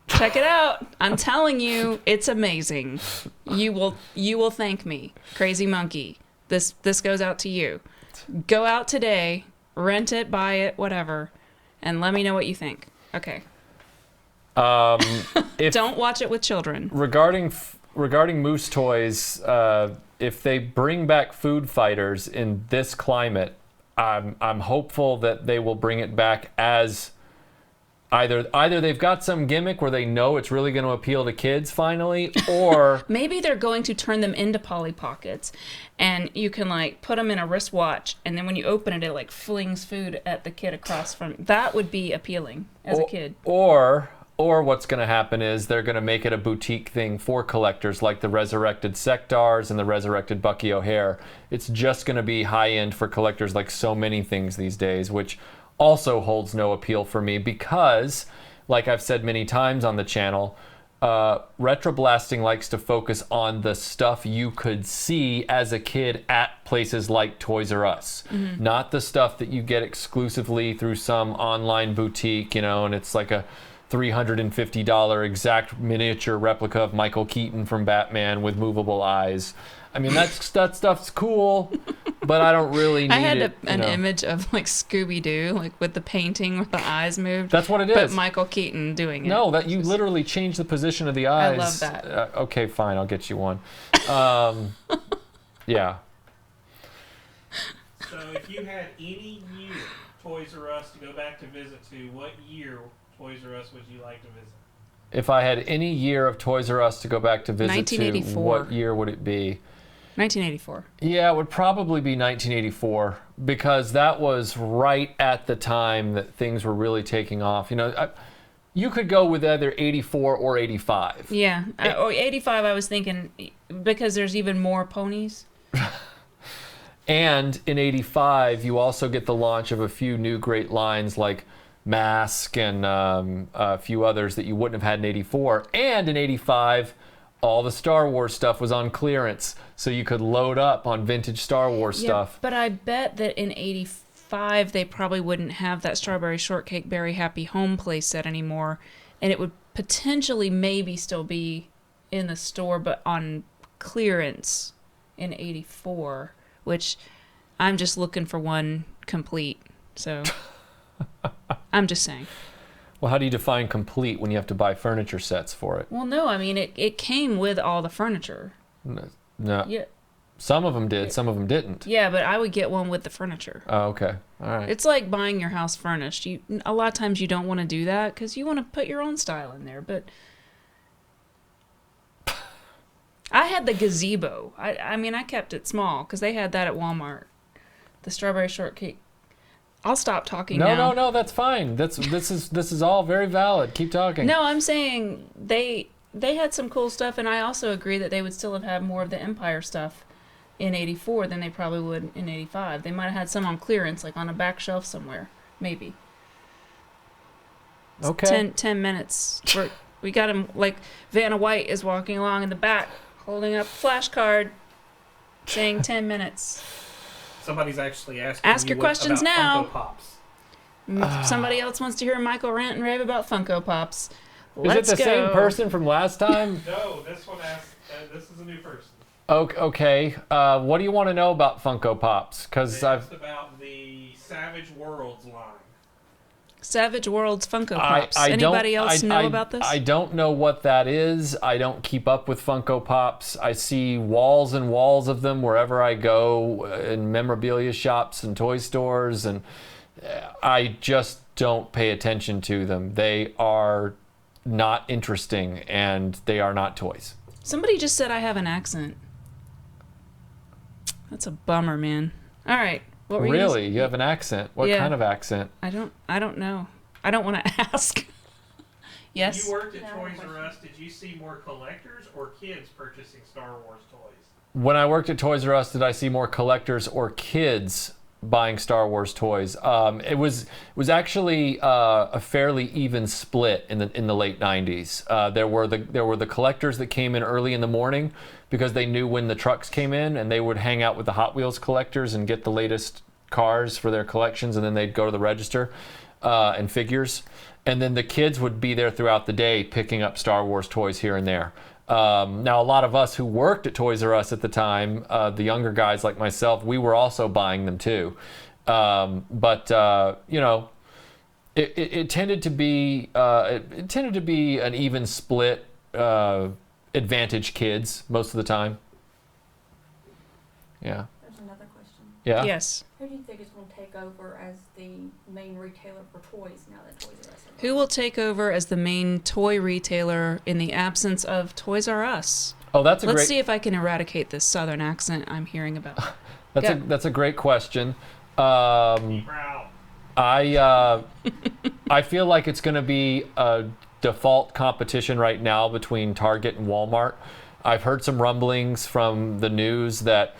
Check it out. I'm telling you, it's amazing. You will thank me, Crazy Monkey. This goes out to you. Go out today, rent it, buy it, whatever, and let me know what you think. Okay. Don't watch it with children. Regarding Moose Toys, if they bring back food fighters in this climate, I'm hopeful that they will bring it back as Either they've got some gimmick where they know it's really going to appeal to kids finally, or Maybe they're going to turn them into Polly Pockets, and you can like put them in a wristwatch, and then when you open it, it like flings food at the kid across from. That would be appealing as a kid. Or what's going to happen is they're going to make it a boutique thing for collectors, like the Resurrected Sectars and the Resurrected Bucky O'Hare. It's just going to be high end for collectors, like so many things these days, which also holds no appeal for me because, like I've said many times on the channel, RetroBlasting likes to focus on the stuff you could see as a kid at places like Toys R Us, not the stuff that you get exclusively through some online boutique, and it's like a $350 exact miniature replica of Michael Keaton from Batman with movable eyes. I mean, that stuff's cool, but I don't really need I had it. an image of like Scooby-Doo, like with the painting with the eyes moved. That's what it is. But Michael Keaton doing it. No, that you literally change the position of the eyes. I love that. Okay, fine, I'll get you one. Yeah. So if you had any year Toys R Us to go back to visit to, what year Toys R Us would you like to visit? If I had any year of Toys R Us to go back to visit to, 1984. what year would it be? 1984. Yeah, it would probably be 1984 because that was right at the time that things were really taking off. You could go with either 84 or 85. Yeah. Or 85, I was thinking, because there's even more ponies. And in 85, you also get the launch of a few new great lines like Mask and a few others that you wouldn't have had in 84. And in 85, all the Star Wars stuff was on clearance, so you could load up on vintage Star Wars stuff. But I bet that in 85, they probably wouldn't have that Strawberry Shortcake Berry Happy Home playset anymore, and it would potentially maybe still be in the store, but on clearance in 84, which I'm just looking for one complete, so I'm just saying. Well, how do you define complete when you have to buy furniture sets for it? Well, no, I mean, it came with all the furniture. No. Yeah. Some of them did, some of them didn't. Yeah, but I would get one with the furniture. Oh, okay. All right. It's like buying your house furnished. A lot of times you don't want to do that because you want to put your own style in there. But I had the gazebo. I mean, I kept it small because they had that at Walmart. The Strawberry Shortcake. I'll stop talking now. No, that's fine. This is all very valid. Keep talking. No, I'm saying they had some cool stuff, and I also agree that they would still have had more of the Empire stuff in 84 than they probably would in 85. They might have had some on clearance, like on a back shelf somewhere, maybe. Okay. 10 minutes. We got him, like Vanna White is walking along in the back, holding up a flashcard, saying 10 minutes. Somebody's actually asking Ask your questions about now. Funko Pops. Somebody else wants to hear Michael rant and rave about Funko Pops. Is it the same person from last time? No, this one asked. This is a new person. Okay. What do you want to know about Funko Pops? Because They asked about the Savage Worlds line. Savage Worlds Funko Pops. Anybody else know about this? I don't know what that is. I don't keep up with Funko Pops. I see walls and walls of them wherever I go in memorabilia shops and toy stores, and I just don't pay attention to them. They are not interesting, and they are not toys. Somebody just said I have an accent. That's a bummer, man. All right. What were Really? You have an accent? What Yeah. kind of accent? I don't know. I don't want to ask. Yes. When you worked at Toys R Us, did you see more collectors or kids purchasing Star Wars toys? When I worked at Toys R Us, did I see more collectors or kids buying Star Wars toys? It was actually a fairly even split in the late 90s. There were the collectors that came in early in the morning because they knew when the trucks came in, and they would hang out with the Hot Wheels collectors and get the latest cars for their collections, and then they'd go to the register and figures. And then the kids would be there throughout the day picking up Star Wars toys here and there. Now, a lot of us who worked at Toys R Us at the time, the younger guys like myself, we were also buying them too. But you know, it tended to be an even split. Advantage kids most of the time. Yeah. There's another question. Yeah. Yes. Who do you think is going to take over as the main retailer for toys now that Toys R Us? Who will take over as the main toy retailer in the absence of Toys R Us? Oh, that's a Let's great. see if I can eradicate this southern accent I'm hearing about. That's a great question. Proud. I feel like it's going to be a default competition right now between Target and Walmart. I've heard some rumblings from the news that,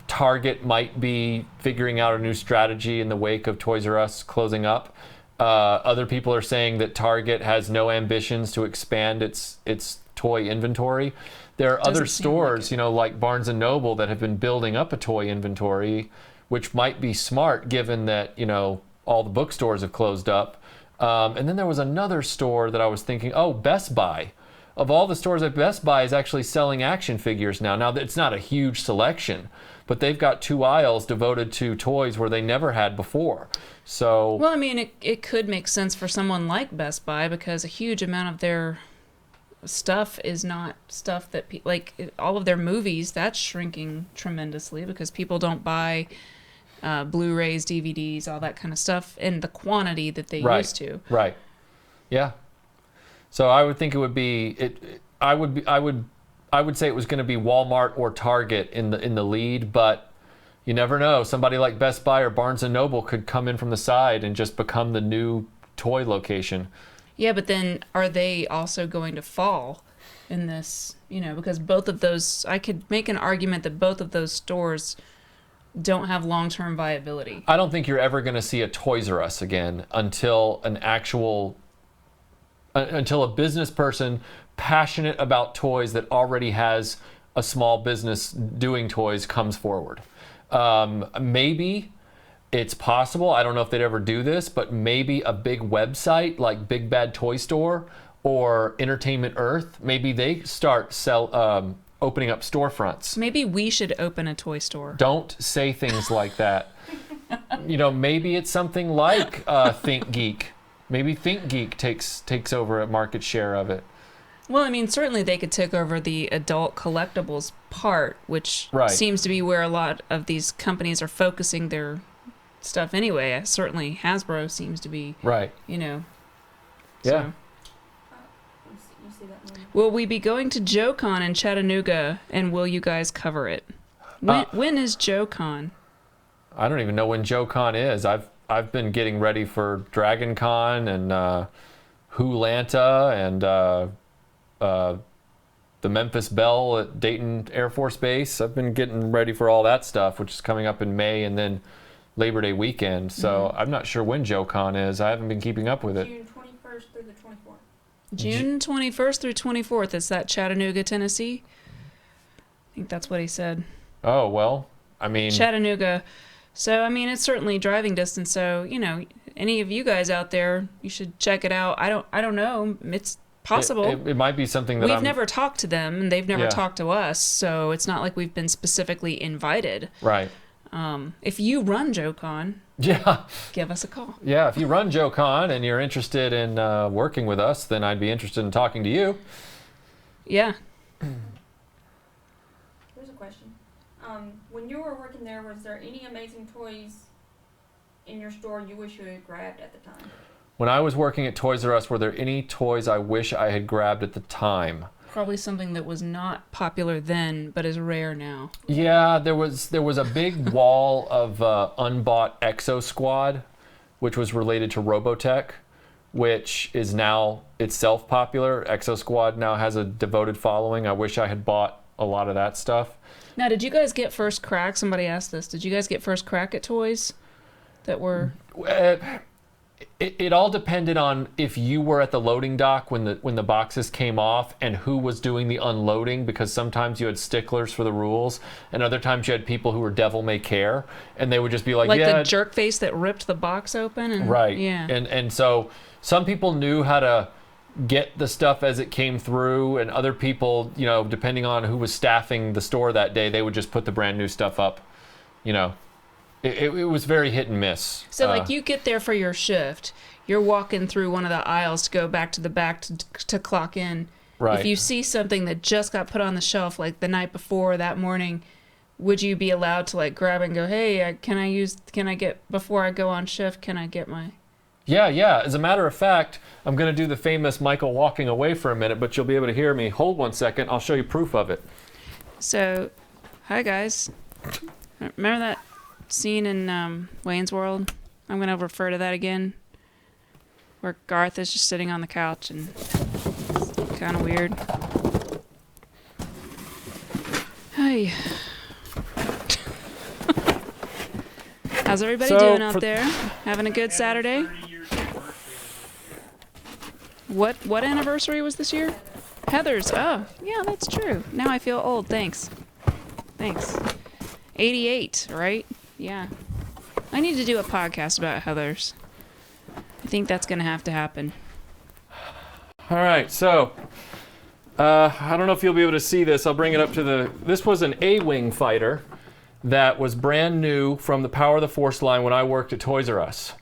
Target might be figuring out a new strategy in the wake of Toys R Us closing up. Other people are saying that Target has no ambitions to expand its toy inventory. There are other stores, like Barnes and Noble, that have been building up a toy inventory, which might be smart given that, all the bookstores have closed up. And then there was another store that I was thinking, Best Buy. Of all the stores at Best Buy is actually selling action figures now. Now, it's not a huge selection, but they've got 2 aisles devoted to toys where they never had before. So, Well, I mean, it could make sense for someone like Best Buy because a huge amount of their stuff is not stuff that all of their movies, that's shrinking tremendously because people don't buy Blu-rays, DVDs, all that kind of stuff in the quantity that they used to. Right. Yeah. So I would think it would be I would say it was going to be Walmart or Target in the lead, but you never know. Somebody like Best Buy or Barnes and Noble could come in from the side and just become the new toy location. Yeah, but then are they also going to fall in this, because both of those, I could make an argument that both of those stores don't have long-term viability. I don't think you're ever going to see a Toys R Us again until a business person passionate about toys that already has a small business doing toys comes forward. Maybe it's possible, I don't know if they'd ever do this, but maybe a big website like Big Bad Toy Store or Entertainment Earth, maybe they start opening up storefronts. Maybe we should open a toy store. Don't say things like that. Maybe it's something like ThinkGeek. Maybe ThinkGeek takes over a market share of it. Well, I mean, certainly they could take over the adult collectibles part, which seems to be where a lot of these companies are focusing their stuff anyway. Certainly Hasbro seems to be, right. Yeah. You see that one? Will we be going to JoeCon in Chattanooga, and will you guys cover it? When is JoeCon? I don't even know when JoeCon is. I've been getting ready for Dragon Con and Hoolanta and the Memphis Bell at Dayton Air Force Base. I've been getting ready for all that stuff, which is coming up in May and then Labor Day weekend. So I'm not sure when JoeCon is. I haven't been keeping up with it. June 21st through the 24th. June 21st through 24th. Is that Chattanooga, Tennessee? I think that's what he said. Oh, well, I mean... Chattanooga. So, I mean, it's certainly driving distance. So, any of you guys out there, you should check it out. I don't know. It's possible. It might be something that we've never talked to them, and they've never talked to us. So it's not like we've been specifically invited. Right. If you run JoeCon, give us a call. Yeah, if you run JoeCon and you're interested in working with us, then I'd be interested in talking to you. Yeah. Here's a question. When you were working there, was there any amazing toys in your store you wish you had grabbed at the time? When I was working at Toys R Us, were there any toys I wish I had grabbed at the time? Probably something that was not popular then, but is rare now. Yeah, there was a big wall of unbought Exo Squad, which was related to Robotech, which is now itself popular. Exo Squad now has a devoted following. I wish I had bought a lot of that stuff. Now, did you guys get first crack? Somebody asked this. Did you guys get first crack at toys that were... It all depended on if you were at the loading dock when the boxes came off and who was doing the unloading, because sometimes you had sticklers for the rules and other times you had people who were devil may care and they would just be like the jerk face that ripped the box open and right. Yeah. And so some people knew how to get the stuff as it came through, and other people, depending on who was staffing the store that day, they would just put the brand new stuff up. It was very hit and miss. So, you get there for your shift. You're walking through one of the aisles to go back to the back to clock in. Right. If you see something that just got put on the shelf, like the night before or that morning, would you be allowed to like grab and go, hey, can I get, before I go on shift, can I get my... Yeah. As a matter of fact, I'm going to do the famous Michael walking away for a minute, but you'll be able to hear me. Hold 1 second. I'll show you proof of it. So, hi guys. Remember that scene in Wayne's World? I'm going to refer to that again. Where Garth is just sitting on the couch and it's kind of weird. Hey. How's everybody doing out there? Having a good Saturday? 30 years anniversary What anniversary was this year? Heather's. Oh, yeah, that's true. Now I feel old. Thanks. 88, right? Yeah. I need to do a podcast about Heather's. I think that's going to have to happen. All right, so I don't know if you'll be able to see this. I'll bring it up to this was an A-Wing fighter that was brand new from the Power of the Force line when I worked at Toys R Us.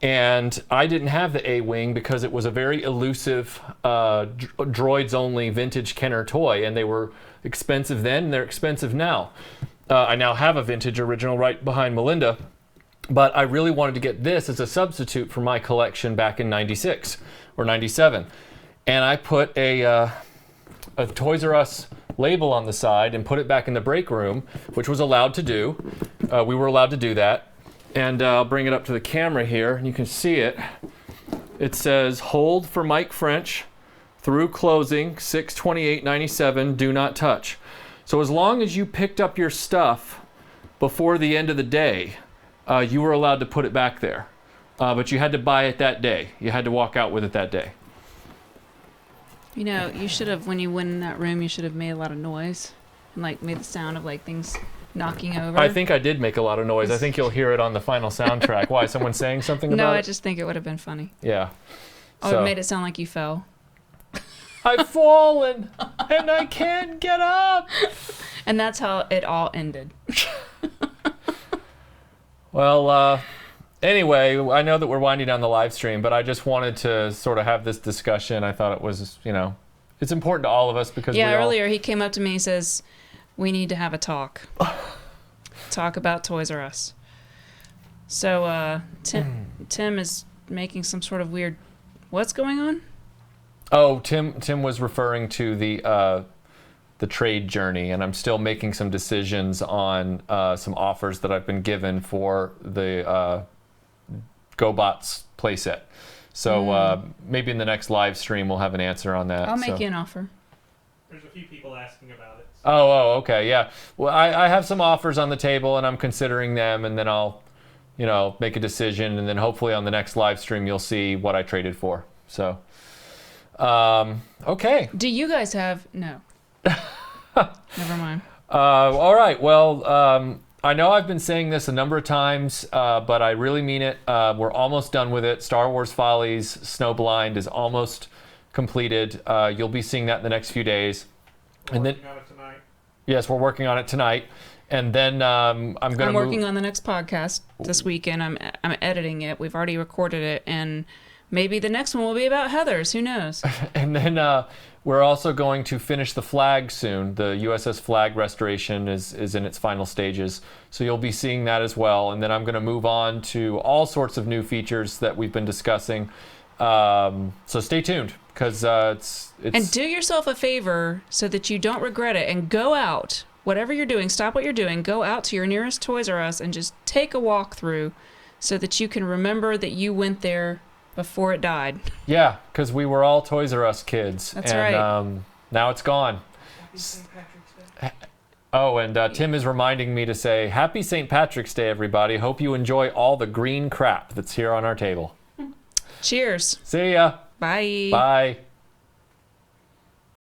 And I didn't have the A-Wing because it was a very elusive droids-only vintage Kenner toy, and they were expensive then, and they're expensive now. I now have a vintage original right behind Melinda, but I really wanted to get this as a substitute for my collection back in 96 or 97. And I put a Toys R Us label on the side and put it back in the break room, which was allowed to do. We were allowed to do that. And I'll bring it up to the camera here, and you can see it. It says, hold for Mike French, through closing, 6/28/97, do not touch. So as long as you picked up your stuff before the end of the day, you were allowed to put it back there. But you had to buy it that day. You had to walk out with it that day. You know, you should have, when you went in that room, you should have made a lot of noise. And, like, made the sound of, like, things knocking over. I think I did make a lot of noise. I think you'll hear it on the final soundtrack. Why? Someone saying something about it? No, I just think it would have been funny. Yeah. Oh, it made it sound like you fell. I've fallen, and I can't get up. And that's how it all ended. Well, anyway, I know that we're winding down the live stream, but I just wanted to sort of have this discussion. I thought it was, it's important to all of us because earlier he came up to me and says, we need to have a talk. Talk about Toys R Us. So, Tim is making some sort of weird... What's going on? Oh, Tim was referring to the trade journey, and I'm still making some decisions on some offers that I've been given for the GoBots playset. So maybe in the next live stream we'll have an answer on that. I'll make you an offer. There's a few people asking about it. Oh, okay, yeah. Well, I have some offers on the table, and I'm considering them, and then I'll, make a decision, and then hopefully on the next live stream you'll see what I traded for. So, okay. Do you guys have... No. Never mind. All right, well, I know I've been saying this a number of times, but I really mean it. We're almost done with it. Star Wars Follies Snowblind is almost completed. You'll be seeing that in the next few days. We're working on it tonight. Yes, we're working on it tonight. And then I'm working on the next podcast this weekend. I'm editing it. We've already recorded it, and maybe the next one will be about Heather's. Who knows? And then we're also going to finish the flag soon. The USS Flag restoration is in its final stages. So you'll be seeing that as well. And then I'm going to move on to all sorts of new features that we've been discussing. So stay tuned, because it's... And do yourself a favor so that you don't regret it, and go out. Whatever you're doing, stop what you're doing, go out to your nearest Toys R Us and just take a walk through so that you can remember that you went there before it died. Yeah, because we were all Toys R Us kids. That's right. Now it's gone. Happy St. Patrick's Day. Oh, and Tim is reminding me to say, Happy St. Patrick's Day, everybody. Hope you enjoy all the green crap that's here on our table. Cheers. See ya. Bye. Bye.